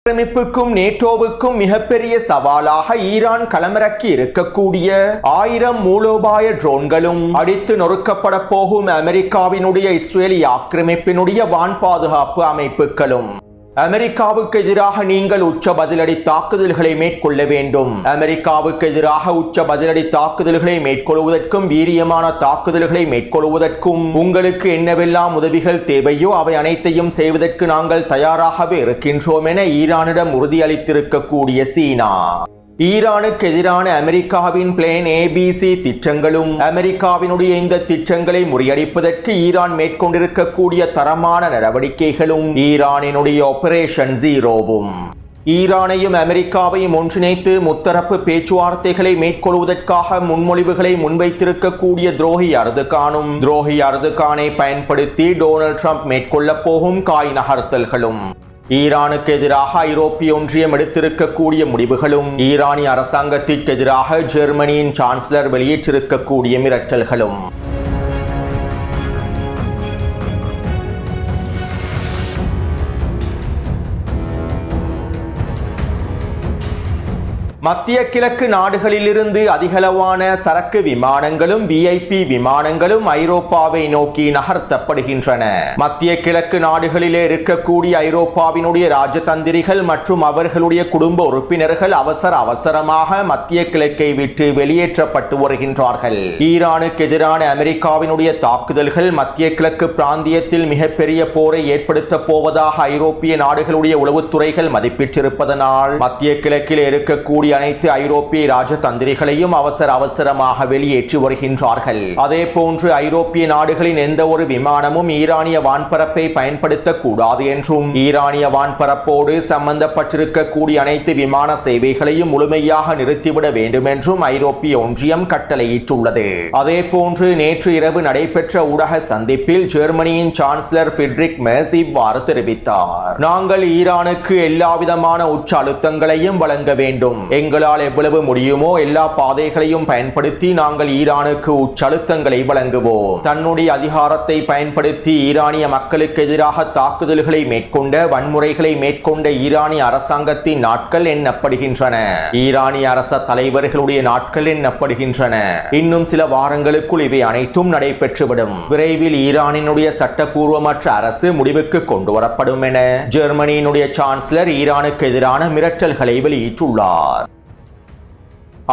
ஆக்கிரமிப்புக்கும் நேட்டோவுக்கும் மிகப்பெரிய சவாலாக ஈரான் களமிறக்கி இருக்கக்கூடிய 1000 மூலோபாய ட்ரோன்களும் அடித்து நொறுக்கப்பட போகும் அமெரிக்காவினுடைய இஸ்ரேலி ஆக்கிரமிப்பினுடைய வான் பாதுகாப்பு அமைப்புகளும் அமெரிக்காவுக்கு எதிராக நீங்கள் உச்ச பதிலடி தாக்குதல்களை மேற்கொள்ள வேண்டும். அமெரிக்காவுக்கு எதிராக உச்ச பதிலடி தாக்குதல்களை மேற்கொள்வதற்கும் வீரியமான தாக்குதல்களை மேற்கொள்வதற்கும் உங்களுக்கு என்னவெல்லாம் உதவிகள் தேவையோ அவை அனைத்தையும் செய்வதற்கு நாங்கள் தயாராகவே இருக்கின்றோம் என ஈரானிடம் உறுதியளித்திருக்கக்கூடிய சீனா ஈரானுக்கு எதிரான அமெரிக்காவின் பிளேன் ABC திட்டங்களும் அமெரிக்காவினுடைய இந்த திட்டங்களை முறியடிப்பதற்கு ஈரான் மேற்கொண்டிருக்கக்கூடிய தரமான நடவடிக்கைகளும் ஈரானினுடைய ஆபரேஷன் ஜீரோவும் ஈரானையும் அமெரிக்காவையும் ஒன்றிணைத்து முத்தரப்பு பேச்சுவார்த்தைகளை மேற்கொள்வதற்காக முன்மொழிவுகளை முன்வைத்திருக்கக்கூடிய துரோகி அர்துகானை பயன்படுத்தி டொனால்ட் ட்ரம்ப் மேற்கொள்ளப் போகும் காய் நகர்த்தல்களும் ஈரானுக்கு எதிராக ஐரோப்பிய ஒன்றியம் எடுத்திருக்கக்கூடிய முடிவுகளும் ஈரானிய அரசாங்கத்திற்கு எதிராக ஜெர்மனியின் சான்சலர் வெளியிட்டிருக்கக்கூடிய மிரட்டல்களும் மத்திய கிழக்கு நாடுகளிலிருந்து அதிகளவான சரக்கு விமானங்களும் VIP விமானங்களும் ஐரோப்பாவை நோக்கி நகர்த்தப்படுகின்றன. மத்திய கிழக்கு நாடுகளிலே இருக்கக்கூடிய ஐரோப்பாவினுடைய ராஜதந்திரிகள் மற்றும் அவர்களுடைய குடும்ப உறுப்பினர்கள் அவசரமாக மத்திய கிழக்கை விட்டு வெளியேற்றப்பட்டு வருகின்றார்கள். ஈரானுக்கு எதிரான அமெரிக்காவினுடைய தாக்குதல்கள் மத்திய கிழக்கு பிராந்தியத்தில் மிகப்பெரிய போரை ஏற்படுத்த போவதாக ஐரோப்பிய நாடுகளுடைய உளவுத்துறைகள் மதிப்பிட்டிருப்பதனால் மத்திய கிழக்கில் இருக்கக்கூடிய அனைத்து ஐரோப்பிய ராஜதந்திரிகளையும் அவசரமாக வெளியேற்றி வருகின்றார்கள். அதே போன்று ஐரோப்பிய நாடுகளின் எந்த ஒரு விமானமும் ஈரானிய வான்பரப்பை பயன்படுத்தக்கூடாது என்றும் ஈரானிய வான்பரப்போடு சம்பந்தப்பட்டிருக்கக்கூடிய அனைத்து விமான சேவைகளையும் முழுமையாக நிறுத்திவிட வேண்டும் என்றும் ஐரோப்பிய ஒன்றியம் கட்டளையிட்டுள்ளது. அதே போன்று நேற்று இரவு நடைபெற்ற ஊடக சந்திப்பில் ஜெர்மனியின் சான்சலர் ஃபிரிட்ரிக் மெர்ஸ் இவ்வாறு தெரிவித்தார். நாங்கள் ஈரானுக்கு எல்லாவிதமான உச்ச அழுத்தங்களையும் வழங்க வேண்டும். எங்களால் எவ்வளவு முடியுமோ எல்லா பாதைகளையும் பயன்படுத்தி நாங்கள் ஈரானுக்கு உச்சழுத்தங்களை வழங்குவோம். தன்னுடைய அதிகாரத்தை பயன்படுத்தி ஈரானிய மக்களுக்கு எதிராக தாக்குதல்களை மேற்கொண்ட வன்முறைகளை மேற்கொண்ட ஈரானிய அரசாங்கத்தின் நாட்கள் எண்ணப்படுகின்றன. ஈரானிய அரச தலைவர்களுடைய நாட்கள் எண்ணப்படுகின்றன. இன்னும் சில வாரங்களுக்குள் இவை அனைத்தும் நடைபெற்றுவிடும். விரைவில் ஈரானினுடைய சட்டப்பூர்வமற்ற அரசு முடிவுக்கு கொண்டு வரப்படும் என ஜெர்மனியினுடைய சான்சலர் ஈரானுக்கு எதிரான மிரட்டல்களை வெளியிட்டுள்ளார்.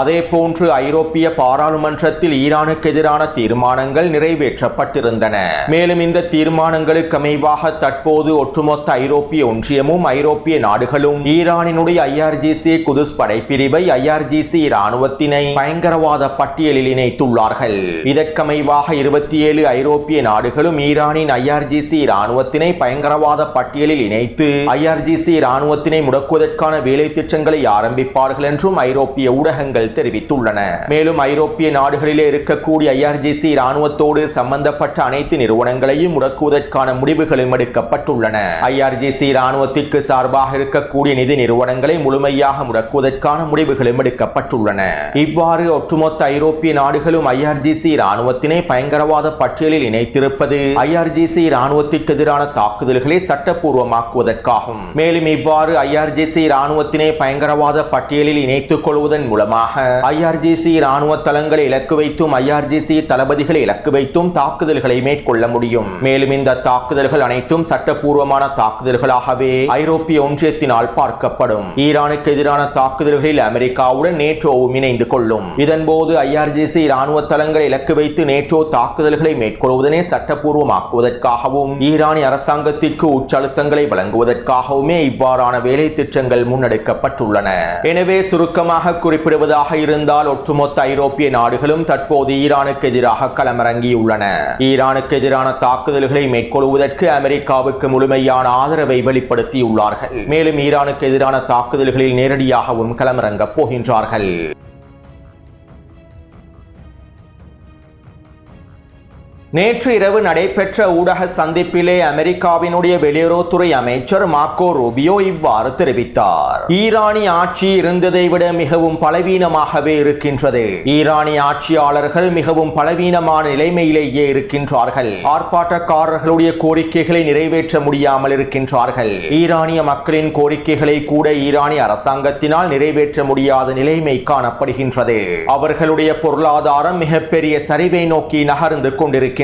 அதே போன்று ஐரோப்பிய பாராளுமன்றத்தில் ஈரானுக்கு எதிரான தீர்மானங்கள் நிறைவேற்றப்பட்டிருந்தன. மேலும் இந்த தீர்மானங்களுக்கு அமைவாக தற்போது ஒட்டுமொத்த ஐரோப்பிய ஒன்றியமும் ஐரோப்பிய நாடுகளும் ஈரானினுடைய IRGC குதுஸ் படைப்பிரிவை IRGC இராணுவத்தினை பயங்கரவாத பட்டியலில் இணைத்துள்ளார்கள். இதற்கமைவாக 27 ஐரோப்பிய நாடுகளும் ஈரானின் IRGC இராணுவத்தினை பயங்கரவாத பட்டியலில் இணைத்து IRGC இராணுவத்தினை முடக்குவதற்கான வேலை திட்டங்களை ஆரம்பிப்பார்கள் என்றும் ஐரோப்பிய ஊடகங்கள் தெரிவித்துள்ளன. மேலும் ஐரோப்பிய நாடுகளிலே இருக்கக்கூடிய IRGC இராணுவத்தோடு சம்பந்தப்பட்ட அனைத்து நிறுவனங்களையும் முடக்குவதற்கான முடிவுகளும் எடுக்கப்பட்டுள்ளன. IRGC இராணுவத்திற்கு சார்பாக இருக்கக்கூடிய நிதி நிறுவனங்களை முழுமையாக முடக்குவதற்கான முடிவுகளும் எடுக்கப்பட்டுள்ளன. இவ்வாறு ஒட்டுமொத்த ஐரோப்பிய நாடுகளும் IRGC இராணுவத்தினை பயங்கரவாத பட்டியலில் இணைத்திருப்பது IRGC இராணுவத்திற்கு எதிரான தாக்குதல்களை சட்டப்பூர்வமாக்குவதற்காகும். மேலும் இவ்வாறு IRGC இராணுவத்தினை பயங்கரவாத பட்டியலில் இணைத்துக் கொள்வதன் மூலமாக IRGC இராணுவ தளங்களை இலக்கு வைத்தும் IRGC தளபதிகளை இலக்கு வைத்தும் தாக்குதல்களை மேற்கொள்ள முடியும். மேலும் இந்த தாக்குதல்கள் அனைத்தும் சட்டப்பூர்வமான தாக்குதல்களாகவே ஐரோப்பிய ஒன்றியத்தினால் பார்க்கப்படும். ஈரானுக்கு எதிரான தாக்குதல்களில் அமெரிக்காவுடன் நேட்டோவும் இணைந்து கொள்ளும். இதன்போது IRGC இராணுவ தளங்களை இலக்கு வைத்து நேட்டோ தாக்குதல்களை மேற்கொள்வதனை சட்டப்பூர்வமாக்குவதற்காகவும் ஈரானிய அரசாங்கத்திற்கு உச்சழுத்தங்களை வழங்குவதற்காகவுமே இவ்வாறான வேலை திட்டங்கள் முன்னெடுக்கப்பட்டுள்ளன. எனவே சுருக்கமாக குறிப்பிடுவதாக இருந்தால் ஒட்டுமொத்த ஐரோப்பிய நாடுகளும் தற்போது ஈரானுக்கு எதிராக களமிறங்கியுள்ளன. ஈரானுக்கு எதிரான தாக்குதல்களை மேற்கொள்வதற்கு அமெரிக்காவுக்கு முழுமையான ஆதரவை வெளிப்படுத்தியுள்ளார்கள். மேலும் ஈரானுக்கு எதிரான தாக்குதல்களில் நேரடியாகவும் களமிறங்கப் போகின்றார்கள். நேற்று இரவு நடைபெற்ற ஊடக சந்திப்பிலே அமெரிக்காவினுடைய வெளியுறவுத்துறை அமைச்சர் மார்க்கோ ரூபியோ இவ்வாறு தெரிவித்தார். ஈரானிய ஆட்சி இருந்ததை விட மிகவும் பலவீனமாகவே இருக்கின்றது. ஈரானிய ஆட்சியாளர்கள் மிகவும் பலவீனமான நிலைமையிலேயே இருக்கின்றார்கள். ஆர்ப்பாட்டக்காரர்களுடைய கோரிக்கைகளை நிறைவேற்ற முடியாமல் இருக்கின்றார்கள். ஈரானிய மக்களின் கோரிக்கைகளை கூட ஈரானிய அரசாங்கத்தினால் நிறைவேற்ற முடியாத நிலைமை காணப்படுகின்றது. அவர்களுடைய பொருளாதாரம் மிகப்பெரிய சரிவை நோக்கி நகர்ந்து கொண்டிருக்கிறது.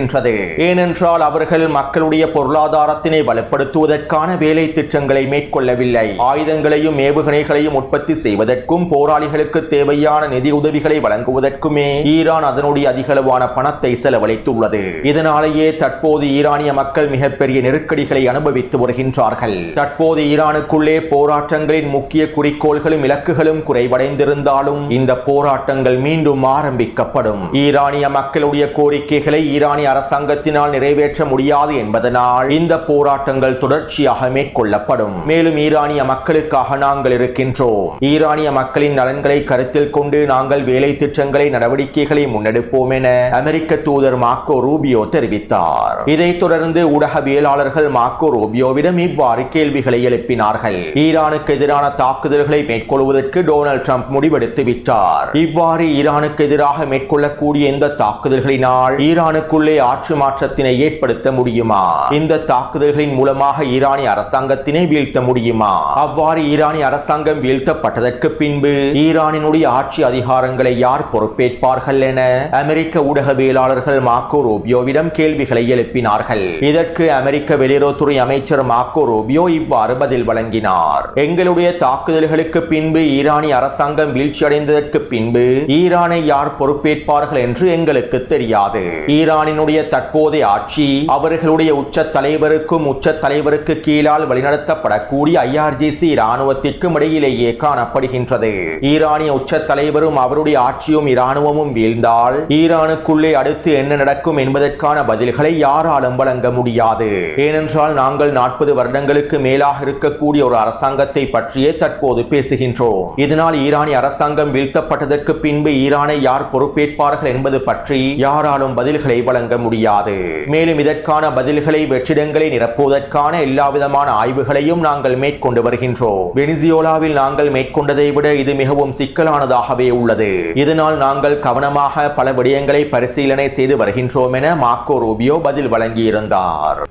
ஏனென்றால் அவர்கள் மக்களுடைய பொருளாதாரத்தினை வலுப்படுத்துவதற்கான வேலை திட்டங்களை மேற்கொள்ளவில்லை. ஆயுதங்களையும் ஏவுகணைகளையும் உற்பத்தி செய்வதற்கும் போராளிகளுக்கு தேவையான நிதி உதவிகளை வழங்குவதற்குமே ஈரான் அதனுடைய அதிகளவான பணத்தை செலவழித்துள்ளது. இதனாலேயே தற்போது ஈரானிய மக்கள் மிகப்பெரிய நெருக்கடிகளை அனுபவித்து வருகின்றார்கள். தற்போது ஈரானுக்குள்ளே போராட்டங்களின் முக்கிய குறிக்கோள்களும் இலக்குகளும் குறைவடைந்திருந்தாலும் இந்த போராட்டங்கள் மீண்டும் ஆரம்பிக்கப்படும். ஈரானிய மக்களுடைய கோரிக்கைகளை ஈரானிய அரசாங்கத்தினால் நிறைவேற்ற முடியாது என்பதனால் இந்த போராட்டங்கள் தொடர்ச்சியாக மேற்கொள்ளப்படும். மேலும் ஈரானிய மக்களுக்காக நாங்கள் இருக்கின்றோம். ஈரானிய மக்களின் நலன்களை கருத்தில் கொண்டு நாங்கள் வேலை திட்டங்களை நடவடிக்கைகளை முன்னெடுப்போம் என அமெரிக்க தூதர் மார்க்கோ ரூபியோ தெரிவித்தார். இதைத் தொடர்ந்து ஊடகவியலாளர்கள் மார்க்கோ ரூபியோவிடம் இவ்வாறு கேள்விகளை எழுப்பினார்கள். ஈரானுக்கு எதிரான தாக்குதல்களை மேற்கொள்வதற்கு டொனால்ட் ட்ரம்ப் முடிவெடுத்து விட்டார். இவ்வாறு ஈரானுக்கு எதிராக மேற்கொள்ளக்கூடிய இந்த தாக்குதல்களினால் ஈரானுக்குள்ளே ஆட்சி மாற்றத்தினை ஏற்படுத்த முடியுமா? இந்த தாக்குதல்களின் மூலமாக ஈரானிய அரசாங்கத்தினை வீழ்த்த முடியுமா? அவ்வாறு ஈரானிய அரசாங்கம் வீழ்த்தப்பட்டதற்கு பின்பு ஈரானினுடைய ஆட்சி அதிகாரங்களை யார் பொறுப்பேற்பார்கள் என அமெரிக்க ஊடகவியலாளர்கள் மார்க்கோ ரூபியோவிடம் கேள்விகளை எழுப்பினார்கள். இதற்கு அமெரிக்க வெளியுறவுத்துறை அமைச்சர் மார்க்கோ ரூபியோ இவ்வாறு பதில் வழங்கினார். எங்களுடைய தாக்குதல்களுக்கு பின்பு ஈரானிய அரசாங்கம் வீழ்ச்சியடைந்ததற்கு பின்பு ஈரானை யார் பொறுப்பேற்பார்கள் என்று எங்களுக்கு தெரியாது. ஈரானினுடைய தற்போதைய ஆட்சி அவர்களுடைய உச்ச தலைவருக்கும் உச்ச தலைவருக்கு கீழால் வழிநடத்தப்படக்கூடிய IRGC இராணுவத்திற்கும் இடையிலேயே காணப்படுகின்றது. ஈரானிய உச்ச தலைவரும் அவருடைய ஆட்சியும் இராணுவமும் வீழ்ந்தால் ஈரானுக்குள்ளே அடுத்து என்ன நடக்கும் என்பதற்கான பதில்களை யாராலும் வழங்க முடியாது. ஏனென்றால் நாங்கள் 40 வருடங்களுக்கு மேலாக இருக்கக்கூடிய ஒரு அரசாங்கத்தை பற்றியே தற்போது பேசுகின்றோம். இதனால் ஈரானிய அரசாங்கம் வீழ்த்தப்பட்டதற்கு பின்பு ஈரானை யார் பொறுப்பேற்பார்கள் என்பது பற்றி யாராலும் பதில்களை வழங்க முடியாது. மேலும் இதற்கான பதில்களை வெற்றிடங்களை நிரப்புவதற்கான எல்லாவிதமான ஆய்வுகளையும் நாங்கள் மேற்கொண்டு வருகின்றோம். வெனிசுவேலாவில் நாங்கள் மேற்கொண்டதை விட இது மிகவும் சிக்கலானதாகவே உள்ளது. இதனால் நாங்கள் கவனமாக பல விடயங்களை பரிசீலனை செய்து வருகின்றோம் என மார்க்கோ ரூபியோ பதில் வழங்கியிருந்தார்.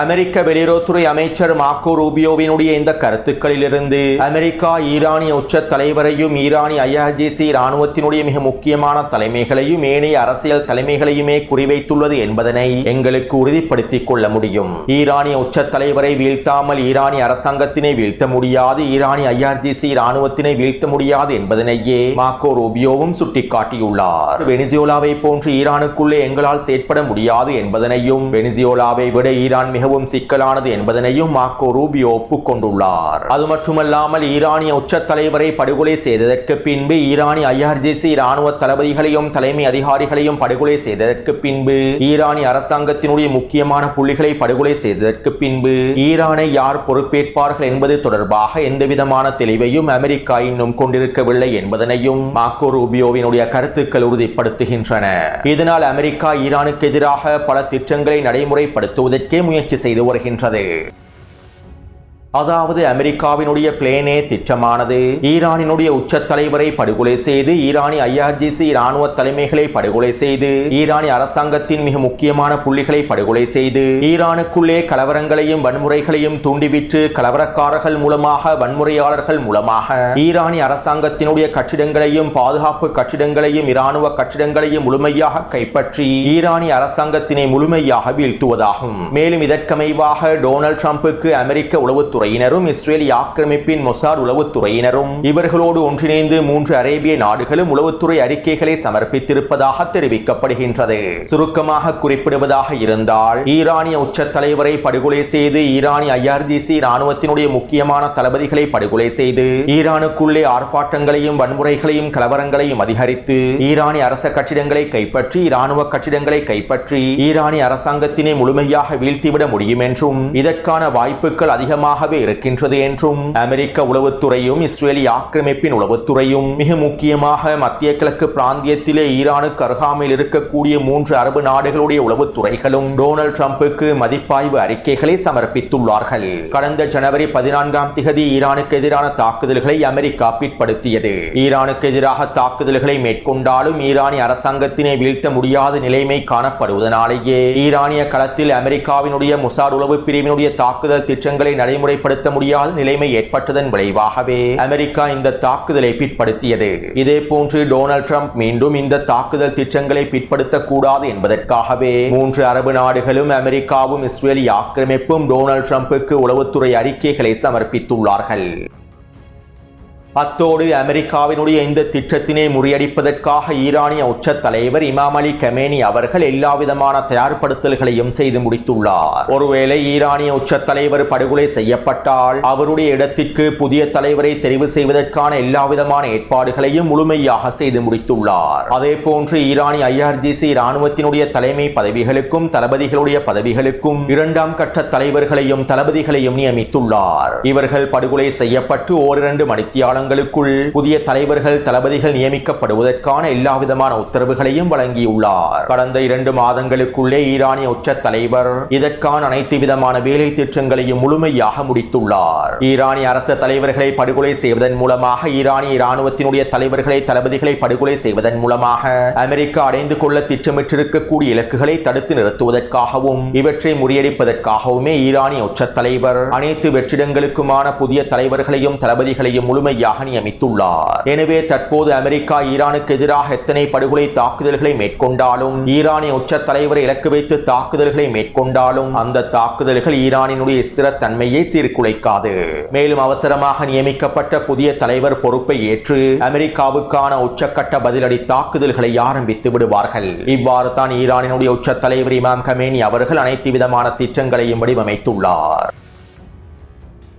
அமெரிக்க வெளியுறவுத்துறை அமைச்சர் மார்க்கோ ரூபியோவினுடைய இந்த கருத்துக்களிலிருந்து அமெரிக்கா ஈரானிய உச்ச தலைவரையும் ஈரானிய IRGC இராணுவத்தினுடைய மிக முக்கியமான தலைமைகளையும் ஏனைய அரசியல் தலைமைகளையுமே குறிவைத்துள்ளது என்பதனை எங்களுக்கு உறுதிப்படுத்திக் கொள்ள முடியும். ஈரானிய உச்ச தலைவரை வீழ்த்தாமல் ஈரானிய அரசாங்கத்தினை வீழ்த்த முடியாது, ஈரானிய IRGC இராணுவத்தினை வீழ்த்த முடியாது என்பதனையே மார்க்கோ ரூபியோவும் சுட்டிக்காட்டியுள்ளார். வெனிசுவேலாவை போன்று ஈரானுக்குள்ளே எங்களால் செயற்பட முடியாது என்பதனையும் வெனிசுவேலாவை விட ஈரான் மிகவும் சிக்கலானது என்பதனையும் மார்க்கோ ரூபியோ ஒப்புக்கொண்டுள்ளார். அது மட்டுமல்லாமல் ஈரானிய உச்ச தலைவரை படுகொலை செய்ததற்கு பின்பு ஈரானிய IRGC இராணுவ தளபதிகளையும் தலைமை அதிகாரிகளையும் படுகொலை செய்ததற்கு பின்பு ஈரானிய அரசாங்கத்தினுடைய முக்கியமான புள்ளிகளை படுகொலை செய்ததற்கு பின்பு ஈரானை யார் பொறுப்பேற்பார்கள் என்பது தொடர்பாக எந்தவிதமான தெளிவையும் அமெரிக்கா இன்னும் கொண்டிருக்கவில்லை என்பதனையும் மார்க்கோ ரூபியோவினுடைய கருத்துக்கள் உறுதிப்படுத்துகின்றன. இதனால் அமெரிக்கா ஈரானுக்கு எதிராக பல திட்டங்களை நடைமுறைப்படுத்துவதற்கே முயற்சி செய்து வருகின்றது. அதாவது அமெரிக்காவினுடைய பிளேனே திட்டமானது ஈரானினுடைய உச்ச தலைவரை படுகொலை செய்து ஈரானிய IRGC இராணுவ தலைமைகளை படுகொலை செய்து ஈரானிய அரசாங்கத்தின் மிக முக்கியமான புள்ளிகளை படுகொலை செய்து ஈரானுக்குள்ளே கலவரங்களையும் வன்முறைகளையும் தூண்டிவிட்டு கலவரக்காரர்கள் மூலமாக வன்முறையாளர்கள் மூலமாக ஈரானிய அரசாங்கத்தினுடைய கட்டிடங்களையும் பாதுகாப்பு கட்டிடங்களையும் இராணுவ கட்டிடங்களையும் முழுமையாக கைப்பற்றி ஈரானிய அரசாங்கத்தினை முழுமையாக வீழ்த்துவதாகும். மேலும் இதற்கமைவாக டொனால்ட் ட்ரம்புக்கு அமெரிக்க உளவுத்துறை துறையினரும் இஸ்ரேலிய ஆக்கிரமிப்பின் மொசாட் உளவுத்துறையினரும் இவர்களோடு ஒன்றிணைந்து 3 அரேபிய நாடுகளும் உளவுத்துறை அறிக்கைகளை சமர்ப்பித்திருப்பதாக தெரிவிக்கப்படுகின்றது. சுருக்கமாக குறிப்பிடுவதாக இருந்தால் ஈரானிய உச்ச தலைவரை படுகொலை செய்து ஈரானிய IRGC இராணுவத்தினுடைய முக்கியமான தளபதிகளை படுகொலை செய்து ஈரானுக்குள்ளே ஆர்ப்பாட்டங்களையும் வன்முறைகளையும் கலவரங்களையும் அதிகரித்து ஈரானிய அரச கட்டிடங்களை கைப்பற்றி இராணுவ கட்டிடங்களை கைப்பற்றி ஈரானிய அரசாங்கத்தினை முழுமையாக வீழ்த்திவிட முடியும் என்றும் இதற்கான வாய்ப்புகள் அதிகமாக அதிகமாகவே இருக்கின்றது என்றும் அமெரிக்க உளவுத்துறையும் இஸ்ரேலிய ஆக்கிரமிப்பின் உளவுத்துறையும் மிக முக்கியமாக மத்திய கிழக்கு பிராந்தியத்திலே ஈரானுக்கு அருகாமையில் இருக்கக்கூடிய 3 அரபு நாடுகளுடைய உளவுத்துறைகளும் டொனால்ட் ட்ரம்புக்கு மதிப்பாய்வு அறிக்கைகளை சமர்ப்பித்துள்ளார்கள். கடந்த ஜனவரி 14ஆம் தேதி ஈரானுக்கு எதிரான தாக்குதல்களை அமெரிக்கா பிற்படுத்தியது. ஈரானுக்கு எதிராக தாக்குதல்களை மேற்கொண்டாலும் ஈரானிய அரசாங்கத்தினை வீழ்த்த முடியாத நிலைமை காணப்படுவதனாலேயே ஈரானிய களத்தில் அமெரிக்காவினுடைய மொசாட் உளவு பிரிவினுடைய தாக்குதல் திட்டங்களை நடைமுறைப்படுத்த முடியாத நிலைமை ஏற்பட்டதன் விளைவாகவே அமெரிக்கா இந்த தாக்குதலை பிற்படுத்தியது. இதே போன்று டொனால்ட் ட்ரம்ப் மீண்டும் இந்த தாக்குதல் திட்டங்களை பிற்படுத்தக்கூடாது என்பதற்காகவே 3 அரபு நாடுகளும் அமெரிக்காவும் இஸ்ரேலிய ஆக்கிரமிப்பும் டொனால்ட் ட்ரம்புக்கு உளவுத்துறை அறிக்கைகளை சமர்ப்பித்துள்ளார்கள். அத்தோடு அமெரிக்காவினுடைய இந்த திட்டத்தினை முறியடிப்பதற்காக ஈரானிய உச்ச தலைவர் இமாம் அலி கமேனி அவர்கள் எல்லாவிதமான தயார்படுத்தல்களையும் செய்து முடித்துள்ளார். ஒருவேளை ஈரானிய உச்ச தலைவர் படுகொலை செய்யப்பட்டால் அவருடைய இடத்திற்கு புதிய தலைவரை தெரிவு செய்வதற்கான எல்லாவிதமான ஏற்பாடுகளையும் முழுமையாக செய்து முடித்துள்ளார். அதே போன்று ஈரானிய IRGC இராணுவத்தினுடைய தலைமை பதவிகளுக்கும் தளபதிகளுடைய பதவிகளுக்கும் 2ஆம் கட்ட தலைவர்களையும் தளபதிகளையும் நியமித்துள்ளார். இவர்கள் படுகொலை செய்யப்பட்டு ஓரிரண்டு மணித்தியால புதிய தலைவர்கள் தளபதிகள் நியமிக்கப்படுவதற்கான எல்லாவிதமான உத்தரவுகளையும் வழங்கியுள்ளார். கடந்த 2 மாதங்களுக்குள்ளே ஈரானிய உச்ச தலைவர் இதற்கான அனைத்து விதமான வேலை திட்டங்களையும் முழுமையாக முடித்துள்ளார். ஈரானிய அரச தலைவர்களை படுகொலை செய்வதன் மூலமாக ஈரானிய இராணுவத்தினுடைய தலைவர்களை தளபதிகளை படுகொலை செய்வதன் மூலமாக அமெரிக்கா அடைந்து கொள்ள திட்டமிட்டிருக்கக்கூடிய இலக்குகளை தடுத்து நிறுத்துவதற்காகவும் இவற்றை முறியடிப்பதற்காகவுமே ஈரானிய உச்ச தலைவர் அனைத்து வெற்றிடங்களுக்குமான புதிய தலைவர்களையும் தளபதிகளையும் முழுமையாக நியமித்துள்ளார். எனவே தற்போது அமெரிக்கா ஈரானுக்கு எதிராக எத்தனை படுகொலை தாக்குதல்களை மேற்கொண்டாலும் ஈரானிய உச்ச தலைவரை இலக்கு வைத்து தாக்குதல்களை மேற்கொண்டாலும் அந்த தாக்குதல்கள் ஈரானினுடைய ஸ்திரத்தன்மையை சீர்குலைக்காது. மேலும் அவசரமாக நியமிக்கப்பட்ட புதிய தலைவர் பொறுப்பை ஏற்று அமெரிக்காவுக்கான உச்சக்கட்ட பதிலடி தாக்குதல்களை ஆரம்பித்து விடுவார்கள். இவ்வாறு தான் ஈரானினுடைய உச்ச தலைவர் இமாம் கமேனி அவர்கள் அனைத்து விதமான திட்டங்களையும் வடிவமைத்துள்ளார்.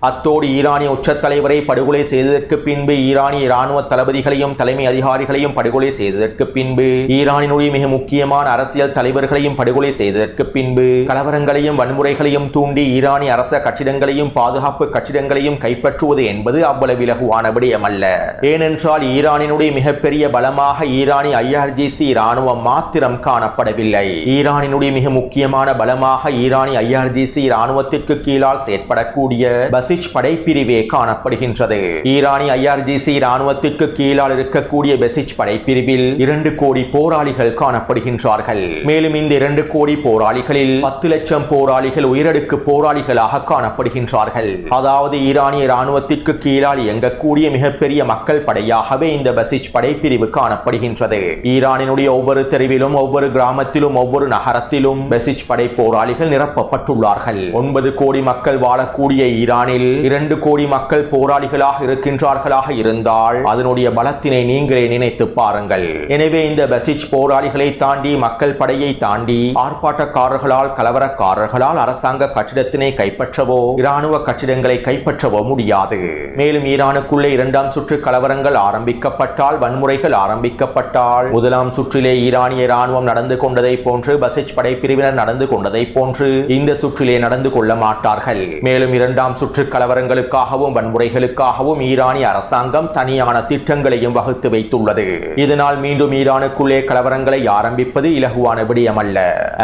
அத்தோடு ஈரானிய உச்ச தலைவரை படுகொலை செய்ததற்கு பின்பு ஈரானிய இராணுவ தளபதிகளையும் தலைமை அதிகாரிகளையும் படுகொலை செய்ததற்கு பின்பு ஈரானினுடைய மிக முக்கியமான அரசியல் தலைவர்களையும் படுகொலை செய்ததற்கு பின்பு கலவரங்களையும் வன்முறைகளையும் தூண்டி ஈரானிய அரச கட்டிடங்களையும் பாதுகாப்பு கட்டிடங்களையும் கைப்பற்றுவது என்பது அவ்வளவு இலகுவான விடயமல்ல. ஏனென்றால் ஈரானினுடைய மிகப்பெரிய பலமாக ஈரானிய IRGC இராணுவம் மாத்திரம் காணப்படவில்லை. ஈரானினுடைய மிக முக்கியமான பலமாக ஈரானிய IRGC இராணுவத்திற்கு கீழால் செயற்படக்கூடிய படைப்பிரிவே காணப்படுகின்றது. ஈரானிய IRGC இராணுவத்திற்கு கீழால் இருக்கக்கூடிய பெசிச் படைப்பிரிவில் 2 கோடி போராளிகள் காணப்படுகின்றார்கள். மேலும் இந்த 2 கோடி போராளிகளில் 10 லட்சம் போராளிகள் உயரடுக்கு போராளிகளாக காணப்படுகின்றார்கள். அதாவது ஈரானிய இராணுவத்திற்கு கீழால் இயங்கக்கூடிய மிகப்பெரிய மக்கள் படையாகவே இந்த பெசிச் படைப்பிரிவு காணப்படுகின்றது. ஈரானினுடைய ஒவ்வொரு தெருவிலும் ஒவ்வொரு கிராமத்திலும் ஒவ்வொரு நகரத்திலும் பெசிச் படை போராளிகள் நிரப்பப்பட்டுள்ளார்கள். 9 கோடி மக்கள் வாழக்கூடிய ஈரானில் 2 கோடி மக்கள் போராளிகளாக இருக்கின்றார்களாக இருந்தால் அதனுடைய பலத்தினை நீங்களே நினைத்து பாருங்கள். எனவே இந்த பெசிச் போராளிகளை தாண்டி மக்கள் படையை தாண்டி ஆர்ப்பாட்டக்காரர்களால் கலவரக்காரர்களால் அரசாங்க கட்டிடத்தினை கைப்பற்றவோ இராணுவ கட்டிடங்களை கைப்பற்றவோ முடியாது. மேலும் ஈரானுக்குள்ளே 2ஆம் சுற்று கலவரங்கள் ஆரம்பிக்கப்பட்டால் வன்முறைகள் ஆரம்பிக்கப்பட்டால் 1ஆம் சுற்றிலே ஈரானிய இராணுவம் நடந்து கொண்டதை போன்று பெசிச் படைப்பிரிவினர் நடந்து கொண்டதை போன்று இந்த சுற்றிலே நடந்து கொள்ள மாட்டார்கள். மேலும் 2ஆம் சுற்று கலவரங்களுக்காகவும் வன்முறைகளுக்காகவும் ஈரானிய அரசாங்கம் தனியான திட்டங்களையும் வகுத்து வைத்துள்ளது. இதனால் மீண்டும் ஈரானுக்குள்ளே கலவரங்களை ஆரம்பிப்பது இலகுவான விடயமல்ல.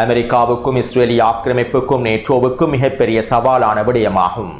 அமெரிக்காவுக்கும் இஸ்ரேலிய ஆக்கிரமிப்புக்கும் நேட்டோவுக்கும் மிகப்பெரிய சவாலான விடயமாகும்.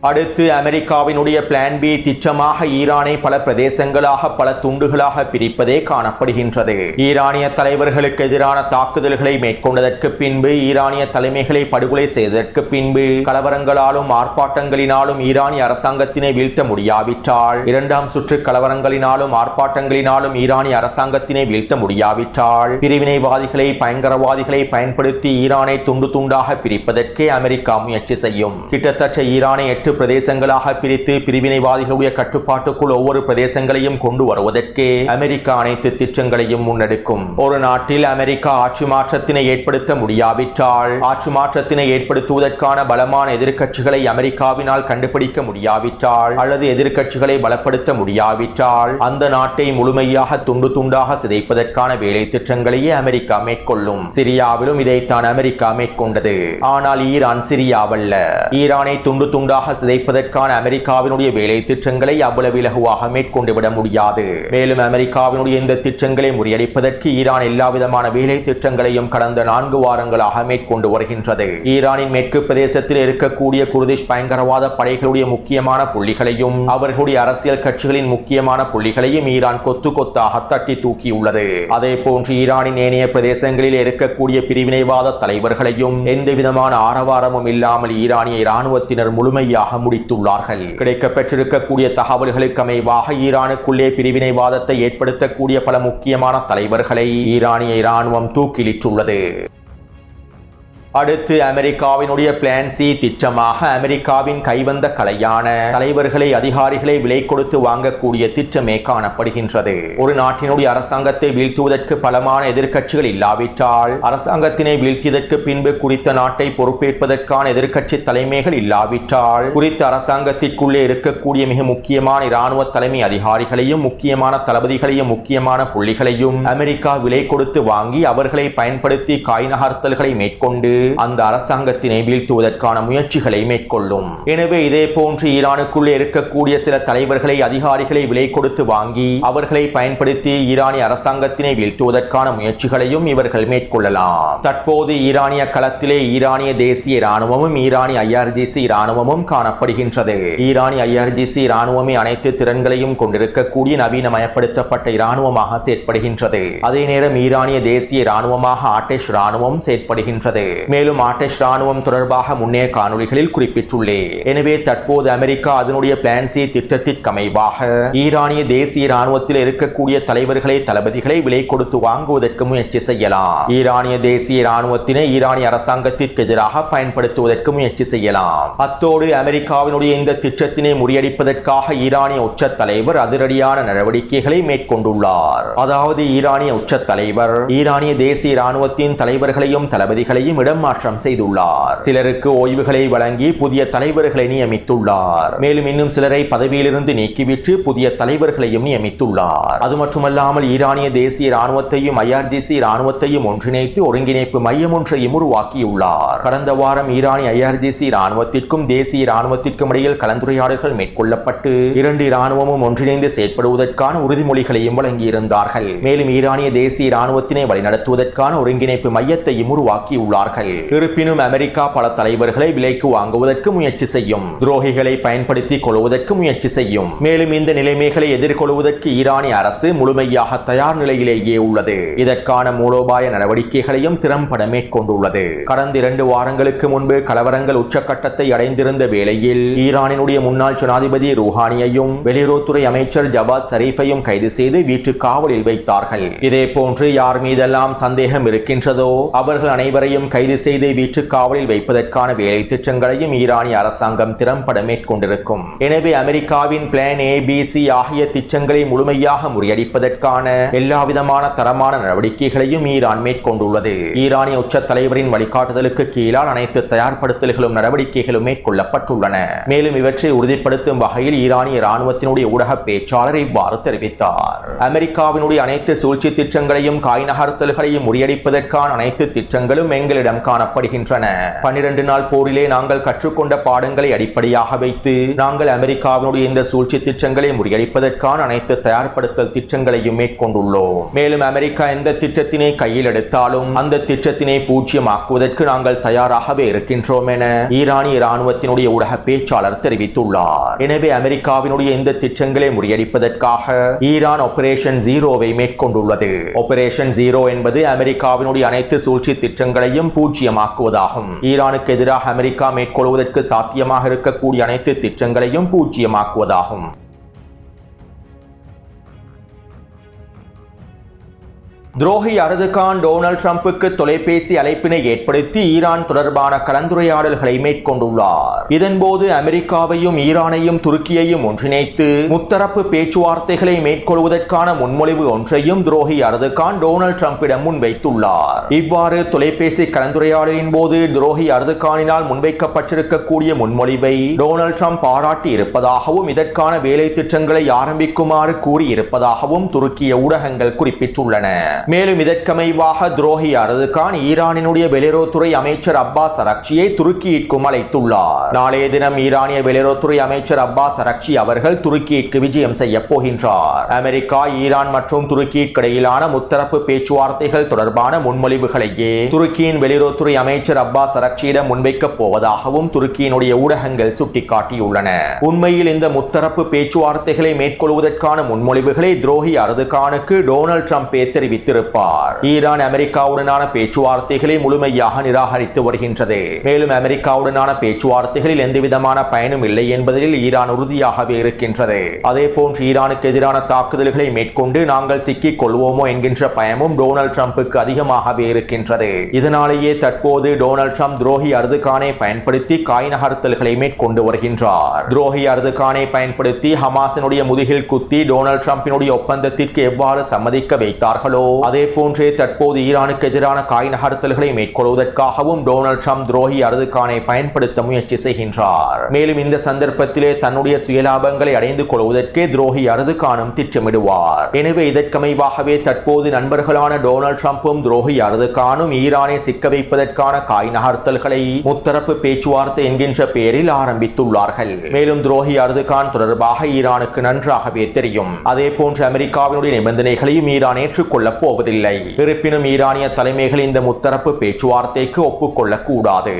அடுத்து அமெரிக்காவினுடைய பிளான் பி திட்டமாக ஈரானை பல பிரதேசங்களாக பல துண்டுகளாக பிரிப்பதே காணப்படுகின்றது. ஈரானிய தலைவர்களுக்கு எதிரான தாக்குதல்களை மேற்கொண்டதற்கு பின்பு ஈரானிய தலைமைகளை படுகொலை செய்ததற்கு பின்பு கலவரங்களாலும் ஆர்ப்பாட்டங்களினாலும் ஈரானிய அரசாங்கத்தினை வீழ்த்த முடியாவிட்டால் 2ஆம் சுற்று கலவரங்களினாலும் ஆர்ப்பாட்டங்களினாலும் ஈரானிய அரசாங்கத்தினை வீழ்த்த முடியாவிட்டால் பிரிவினைவாதிகளை பயங்கரவாதிகளை பயன்படுத்தி ஈரானை துண்டு துண்டாக பிரிப்பதற்கே அமெரிக்கா முயற்சி செய்யும். கிட்டத்தட்ட ஈரானை 8 8 பிரதேசங்களாக பிரித்து பிரிவினைவாதிகளுடைய கட்டுப்பாட்டுக்குள் ஒவ்வொரு பிரதேசங்களையும் கொண்டு வருவதற்கு அமெரிக்கா அனைத்து திட்டங்களையும் முன்னெடுக்கும். ஒரு நாட்டில் அமெரிக்கா ஆட்சி மாற்றத்தினை ஏற்படுத்த முடியாவிட்டால், ஆட்சி மாற்றத்தினை ஏற்படுத்துவதற்கான பலமான எதிர்க்கட்சிகளை அமெரிக்காவினால் கண்டுபிடிக்க முடியாவிட்டால், அல்லது எதிர்க்கட்சிகளை பலப்படுத்த முடியாவிட்டால், அந்த நாட்டை முழுமையாக துண்டு துண்டாக சிதைப்பதற்கான வேலை திட்டங்களையே அமெரிக்கா மேற்கொள்ளும். சிரியாவிலும் இதைத்தான் அமெரிக்கா மேற்கொண்டது. ஆனால் ஈரான் சிரியாவல்ல. ஈரானை துண்டு துண்டாக சிதைப்பதற்கான அமெரிக்காவினுடைய வேலை திட்டங்களை அவ்வளவு இலகுவாக மேற்கொண்டு விட முடியாது. மேலும் அமெரிக்காவினுடைய இந்த திட்டங்களை முறியடிப்பதற்கு ஈரான் எல்லாவிதமான வேலை திட்டங்களையும் கடந்த 4 வாரங்களாக மேற்கொண்டு வருகின்றது. ஈரானின் மேற்கு பிரதேசத்தில் இருக்கக்கூடிய குர்திஷ் பயங்கரவாத படைகளுடைய முக்கியமான புள்ளிகளையும் அவர்களுடைய அரசியல் கட்சிகளின் முக்கியமான புள்ளிகளையும் ஈரான் கொத்து கொத்தாக தட்டி தூக்கியுள்ளது. அதே போன்று ஈரானின் ஏனைய பிரதேசங்களில் இருக்கக்கூடிய பிரிவினைவாத தலைவர்களையும் எந்தவிதமான ஆரவாரமும் இல்லாமல் ஈரானிய இராணுவத்தினர் முழுமையாக முடித்துள்ளார்கள். கிடைக்கப்பெற்றிருக்கக்கூடிய தகவல்களுக்கு அமைவாக ஈரானுக்குள்ளே பிரிவினைவாதத்தை ஏற்படுத்தக்கூடிய பல முக்கியமான தலைவர்களை ஈரானிய இராணுவம் தூக்கிலிட்டுள்ளது. அடுத்து அமெரிக்காவினுடைய பிளான் சி திட்டமாக அமெரிக்காவின் கைவந்த கலையான தலைவர்களை அதிகாரிகளை விலை கொடுத்து வாங்கக்கூடிய திட்டமே காணப்படுகின்றது. ஒரு நாட்டினுடைய அரசாங்கத்தை வீழ்த்துவதற்கு பலமான எதிர்க்கட்சிகள் இல்லாவிட்டால், அரசாங்கத்தினை வீழ்த்தியதற்கு பின்பு குறித்த நாட்டை பொறுப்பேற்பதற்கான எதிர்க்கட்சி தலைமைகள் இல்லாவிட்டால், குறித்த அரசாங்கத்திற்குள்ளே இருக்கக்கூடிய மிக முக்கியமான இராணுவ தலைமை அதிகாரிகளையும் முக்கியமான தளபதிகளையும் முக்கியமான புள்ளிகளையும் அமெரிக்கா விலை கொடுத்து வாங்கி அவர்களை பயன்படுத்தி காய் நகர்த்தல்களை மேற்கொண்டு அந்த அரசாங்கத்தினை வீழ்த்துவதற்கான முயற்சிகளை மேற்கொள்ளும். எனவே இதே போன்று ஈரானுக்குள்ளே இருக்கக்கூடிய சில தலைவர்களை அதிகாரிகளை விலை கொடுத்து வாங்கி அவர்களை பயன்படுத்தி ஈரானிய அரசாங்கத்தினை வீழ்த்துவதற்கான முயற்சிகளையும் இவர்கள் மேற்கொள்ளலாம். தற்போது ஈரானிய களத்திலே ஈரானிய தேசிய இராணுவமும் ஈரானிய IRGC இராணுவமும் காணப்படுகின்றது. ஈரானிய IRGC இராணுவமே அனைத்து திறன்களையும் கொண்டிருக்கக்கூடிய நவீனமயப்படுத்தப்பட்ட இராணுவமாக செயற்படுகின்றது. அதே நேரம் ஈரானிய தேசிய இராணுவமாக ஆட்டேஷ் இராணுவம் செயற்படுகின்றது. மேலும் ஆட்டேஷ் ராணுவம் தொடர்பாக முன்னைய காணொளிகளில் குறிப்பிட்டுள்ளேன். எனவே தற்போது அமெரிக்கா அதனுடைய பிளான் சி திட்டத்திற்கு அமைவாக ஈரானிய தேசிய ராணுவத்தில் இருக்கக்கூடிய தலைவர்களை தளபதிகளை விலை கொடுத்து வாங்குவதற்கு முயற்சி செய்யலாம். ஈரானிய தேசிய ராணுவத்தினை ஈரானிய அரசாங்கத்திற்கு எதிராக பயன்படுத்துவதற்கு முயற்சி செய்யலாம். அத்தோடு அமெரிக்காவினுடைய இந்த திட்டத்தினை முறியடிப்பதற்காக ஈரானிய உச்ச தலைவர் அதிரடியான நடவடிக்கைகளை மேற்கொண்டுள்ளார். அதாவது ஈரானிய உச்ச தலைவர் ஈரானிய தேசிய ராணுவத்தின் தலைவர்களையும் தளபதிகளையும் இடம் மாற்றம் செய்துள்ளார். சிலருக்கு ஓய்வுகளை வழங்கி புதிய தலைவர்களை நியமித்துள்ளார். மேலும் இன்னும் சிலரை பதவியிலிருந்து நீக்கிவிட்டு புதிய தலைவர்களையும் நியமித்துள்ளார். அது மட்டுமல்லாமல் ஈரானிய தேசிய இராணுவத்தையும் IRGC இராணுவத்தையும் ஒன்றிணைத்து ஒருங்கிணைப்பு மையம் ஒன்றையும் உருவாக்கியுள்ளார். கடந்த வாரம் ஈரானிய IRGC இராணுவத்திற்கும் தேசிய இராணுவத்திற்கும் இடையில் கலந்துரையாடல்கள் மேற்கொள்ளப்பட்டு 2 இராணுவமும் ஒன்றிணைந்து செயற்படுவதற்கான உறுதிமொழிகளையும் வழங்கியிருந்தார்கள். மேலும் ஈரானிய தேசிய இராணுவத்தினை வழிநடத்துவதற்கான ஒருங்கிணைப்பு மையத்தையும் உருவாக்கியுள்ளார்கள். இருப்பினும் அமெரிக்கா பல தலைவர்களை விலைக்கு வாங்குவதற்கு முயற்சி செய்யும். துரோகிகளை பயன்படுத்தி கொள்வதற்கு முயற்சி செய்யும். மேலும் இந்த நிலைமைகளை எதிர்கொள்வதற்கு ஈரானிய அரசு முழுமையாக தயார் நிலையிலேயே உள்ளது. இதற்கான மூலோபாய நடவடிக்கைகளையும் திறம்பட மேற்கொண்டுள்ளது. கடந்த 2 வாரங்களுக்கு முன்பு கலவரங்கள் உச்சக்கட்டத்தை அடைந்திருந்த வேளையில் ஈரானினுடைய முன்னாள் ஜனாதிபதி ரூஹானியையும் வெளியுறவுத்துறை அமைச்சர் ஜவாத் ஷரீஃபையும் கைது செய்து வீட்டு காவலில் வைத்தார்கள். இதே போன்று யார் மீதெல்லாம் சந்தேகம் இருக்கின்றதோ அவர்கள் அனைவரையும் கைது செய்து வீட்டு காவலில் வைப்பதற்கான வேலை திட்டங்களையும் ஈரானிய அரசாங்கம் திறம்பட மேற்கொண்டிருக்கும். எனவே அமெரிக்காவின் பிளான் ABC ஆகிய திட்டங்களை முழுமையாக முறியடிப்பதற்கான எல்லாவிதமான தரமான நடவடிக்கைகளையும் ஈரான் மேற்கொண்டுள்ளது. ஈரானிய உச்ச தலைவரின் வழிகாட்டுதலுக்கு கீழால் அனைத்து தயார்படுத்தல்களும் நடவடிக்கைகளும் மேற்கொள்ளப்பட்டுள்ளன. மேலும் இவற்றை உறுதிப்படுத்தும் வகையில் ஈரானிய இராணுவத்தினுடைய ஊடக பேச்சாளர் இவ்வாறு தெரிவித்தார். அமெரிக்காவினுடைய அனைத்து சூழ்ச்சி திட்டங்களையும் காய் நகர்த்தல்களையும் முறியடிப்பதற்கான அனைத்து திட்டங்களும் எங்களிடம் காணப்படுகின்றன. 12 நாள் போரிலே நாங்கள் கற்றுக்கொண்ட பாடங்களை அடிப்படையாக வைத்து நாங்கள் அமெரிக்காவினுடைய இந்த சூழ்ச்சி திட்டங்களை முறியடிப்பதற்கான அனைத்து தயார்படுத்தல் திட்டங்களையும் மேற்கொண்டுள்ளோம். மேலும் அமெரிக்கா எந்த திட்டத்தினை கையில் எடுத்தாலும் அந்த திட்டத்தினை பூஜ்யமாக்குவதற்கு நாங்கள் தயாராகவே இருக்கின்றோம் என ஈரானிய இராணுவத்தினுடைய ஊடக பேச்சாளர் தெரிவித்துள்ளார். எனவே அமெரிக்காவினுடைய இந்த திட்டங்களை முறியடிப்பதற்காக ஈரான் ஆபரேஷன் ஜீரோவை மேற்கொண்டுள்ளது. ஆபரேஷன் ஜீரோ என்பது அமெரிக்காவினுடைய அனைத்து சூழ்ச்சி திட்டங்களையும் பூஜ்யமாக்குவதாகும். ஈரானுக்கு எதிராக அமெரிக்கா மேற்கொள்வதற்கு சாத்தியமாக இருக்கக்கூடிய அனைத்து திட்டங்களையும் பூஜ்யமாக்குவதாகும். துரோகி அர்துகான் டொனால்ட் ட்ரம்புக்கு தொலைபேசி அழைப்பினை ஏற்படுத்தி ஈரான் தொடர்பான கலந்துரையாடல்களை மேற்கொண்டுள்ளார். இதன்போது அமெரிக்காவையும் ஈரானையும் துருக்கியையும் ஒன்றிணைத்து முத்தரப்பு பேச்சுவார்த்தைகளை மேற்கொள்வதற்கான முன்மொழிவு ஒன்றையும் துரோகி அர்துகான் டொனால்ட் ட்ரம்பிடம் முன்வைத்துள்ளார். இவ்வாறு தொலைபேசி கலந்துரையாடலின் போது துரோகி அர்துகானினால் முன்வைக்கப்பட்டிருக்கக்கூடிய முன்மொழிவை டொனால்ட் ட்ரம்ப் பாராட்டி இருப்பதாகவும் இதற்கான வேலை திட்டங்களை ஆரம்பிக்குமாறு கூறியிருப்பதாகவும் துருக்கிய ஊடகங்கள் குறிப்பிட்டுள்ளன. மேலும் இதற்கமைவாக துரோகி அர்துகான் ஈரானினுடைய வெளியுறவுத்துறை அமைச்சர் அப்பாஸ் அரக்சியை துருக்கியிற்கும் அழைத்துள்ளார். நாளைய தினம் ஈரானிய வெளியுறவுத்துறை அமைச்சர் அப்பாஸ் அரக்சி அவர்கள் துருக்கியிற்கு விஜயம் செய்ய போகின்றார். அமெரிக்கா, ஈரான் மற்றும் துருக்கிக்கு இடையிலான முத்தரப்பு பேச்சுவார்த்தைகள் தொடர்பான முன்மொழிவுகளையே துருக்கியின் வெளியுறவுத்துறை அமைச்சர் அப்பாஸ் அரக்சியிடம் முன்வைக்கப் போவதாகவும் துருக்கியினுடைய ஊடகங்கள் சுட்டிக்காட்டியுள்ளன. உண்மையில் இந்த முத்தரப்பு பேச்சுவார்த்தைகளை மேற்கொள்வதற்கான முன்மொழிவுகளை துரோகி அர்துகானுக்கு டொனால்ட் ட்ரம்பே தெரிவித்திருப்பார். ஈரான் அமெரிக்காவுடனான பேச்சுவார்த்தைகளை முழுமையாக நிராகரித்து வருகின்றது. மேலும் அமெரிக்காவுடனான பேச்சுவார்த்தைகளில் எந்தவிதமான பயனும் இல்லை என்பதில் ஈரான் உறுதியாகவே இருக்கின்றது. அதே போன்று ஈரானுக்கு எதிரான தாக்குதல்களை மேற்கொண்டு நாங்கள் சிக்கிக் கொள்வோமோ என்கின்ற பயமும் டொனால்ட் ட்ரம்புக்கு அதிகமாகவே இருக்கின்றது. இதனாலேயே தற்போது டொனால்ட் ட்ரம்ப் துரோகி அர்துகானை பயன்படுத்தி காய் நகர்த்தல்களை மேற்கொண்டு வருகின்றார். துரோகி அர்துகானை பயன்படுத்தி ஹமாஸினுடைய முதுகில் குத்தி டொனால்ட் ட்ரம்பினுடைய ஒப்பந்தத்திற்கு எவ்வாறு சம்மதிக்க வைத்தார்களோ அதே போன்றே தற்போது ஈரானுக்கு எதிரான காய் நகர்த்தல்களை மேற்கொள்வதற்காகவும் டொனால்ட் ட்ரம்ப் துரோகி அர்துகானை பயன்படுத்த முயற்சி செய்கின்றார். மேலும் இந்த சந்தர்ப்பத்திலே தன்னுடைய சுயலாபங்களை அடைந்து கொள்வதற்கே துரோகி அர்துகானும் திட்டமிடுவார். எனவே இதற்கமைவாகவே தற்போது நண்பர்களான டொனால்ட் ட்ரம்பும் துரோகி அர்துகானும் ஈரானை சிக்க வைப்பதற்கான காய் நகர்த்தல்களை முத்தரப்பு பேச்சுவார்த்தை என்கின்ற பெயரில் ஆரம்பித்துள்ளார்கள். மேலும் துரோகி அர்துகான் தொடர்பாக ஈரானுக்கு நன்றாகவே தெரியும். அதே போன்று அமெரிக்காவினுடைய நிபந்தனைகளையும் ஈரான் ஏற்றுக்கொள்ள போவதில்லை. இருப்பினும் ஈரானிய தலைமைகள் இந்த முத்தரப்பு பேச்சுவார்த்தைக்கு ஒப்புக்கொள்ளக் கூடாது.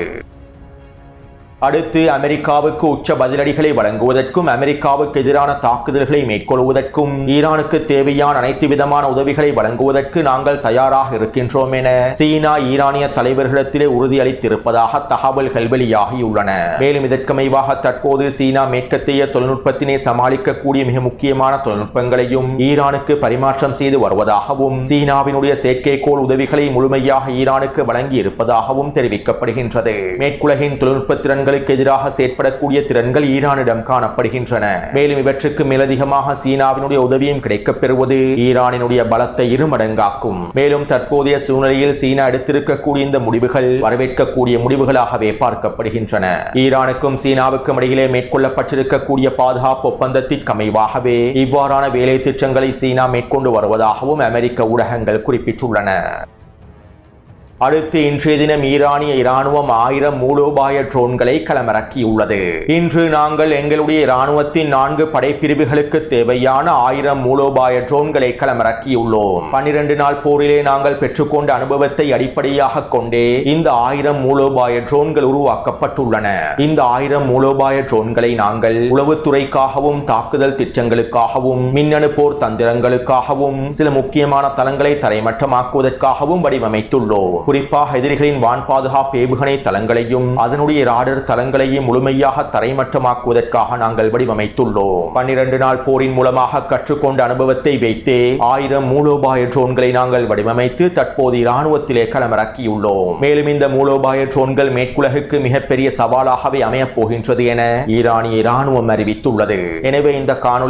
அடுத்து அமெரிக்காவுக்கு உச்ச பதிலடிகளை வழங்குவதற்கும் அமெரிக்காவுக்கு எதிரான தாக்குதல்களை மேற்கொள்வதற்கும் ஈரானுக்கு தேவையான அனைத்து விதமான உதவிகளை வழங்குவதற்கு நாங்கள் தயாராக இருக்கின்றோம் என சீனா ஈரானிய தலைவர்களிடத்திலே உறுதியளித்திருப்பதாக தகவல்கள் வெளியாகியுள்ளன. மேலும் இதற்கமைவாக தற்போது சீனா மேற்கத்திய தொழில்நுட்பத்தினை சமாளிக்கக்கூடிய மிக முக்கியமான தொழில்நுட்பங்களையும் ஈரானுக்கு பரிமாற்றம் செய்து வருவதாகவும் சீனாவினுடைய செயற்கைக்கோள் உதவிகளை முழுமையாக ஈரானுக்கு வழங்கி இருப்பதாகவும் தெரிவிக்கப்படுகின்றது. மேற்குலகின் தொழில்நுட்ப திறன்கள் எதிராக செயற்படக்கூடிய திறன்கள் ஈரானிடம் காணப்படுகின்றன. மேலும் இவற்றுக்கு மேலதிகமாக சீனாவினுடைய உதவியும் கிடைக்கப் பெறுவது ஈரானினுடைய பலத்தை இருமடங்காக்கும். மேலும் தற்போதைய சூழ்நிலையில் சீனா எடுத்திருக்கக்கூடிய இந்த முடிவுகள் வரவேற்கக்கூடிய முடிவுகளாகவே பார்க்கப்படுகின்றன. ஈரானுக்கும் சீனாவுக்கும் இடையிலே மேற்கொள்ளப்பட்டிருக்கக்கூடிய பாதுகாப்பு ஒப்பந்தத்திற்கு அமைவாகவே இவ்வாறான வேலை திட்டங்களை சீனா மேற்கொண்டு வருவதாகவும் அமெரிக்க ஊடகங்கள் குறிப்பிட்டுள்ளன. அடுத்து இன்றைய தினம் ஈரானிய இராணுவம் 1000 மூலோபாய ட்ரோன்களை களமிறக்கியுள்ளது. இன்று நாங்கள் எங்களுடைய இராணுவத்தின் 4 படைப்பிரிவுகளுக்கு தேவையான 1000 மூலோபாய ட்ரோன்களை களமிறக்கியுள்ளோம். 12 நாள் போரிலே நாங்கள் பெற்றுக்கொண்ட அனுபவத்தை அடிப்படையாக கொண்டே இந்த 1000 மூலோபாய ட்ரோன்கள் உருவாக்கப்பட்டுள்ளன. இந்த 1000 மூலோபாய ட்ரோன்களை நாங்கள் உளவுத்துறைக்காகவும் தாக்குதல் திட்டங்களுக்காகவும் மின்னணு போர் தந்திரங்களுக்காகவும் சில முக்கியமான தளங்களை தரைமட்டமாக்குவதற்காகவும் வடிவமைத்துள்ளோம். குறிப்பாக எதிரிகளின் வான் பாதுகாப்பு ஏவுகணை தளங்களையும் அதனுடைய ராடர் தளங்களையும் முழுமையாக தரைமட்டமாக்குவதற்காக நாங்கள் வடிவமைத்துள்ளோம். 12 நாள் போரின் மூலமாக கற்றுக்கொண்ட அனுபவத்தை வைத்தே 1000 மூலோபாய ட்ரோன்களை நாங்கள் வடிவமைத்து தற்போது இராணுவத்திலே களமிறக்கியுள்ளோம். மேலும் இந்த மூலோபாய ட்ரோன்கள் மேற்குலகுக்கு மிகப்பெரிய சவாலாகவே அமையப் போகின்றது என ஈரானிய இராணுவம் அறிவித்துள்ளது. எனவே இந்த காணொலி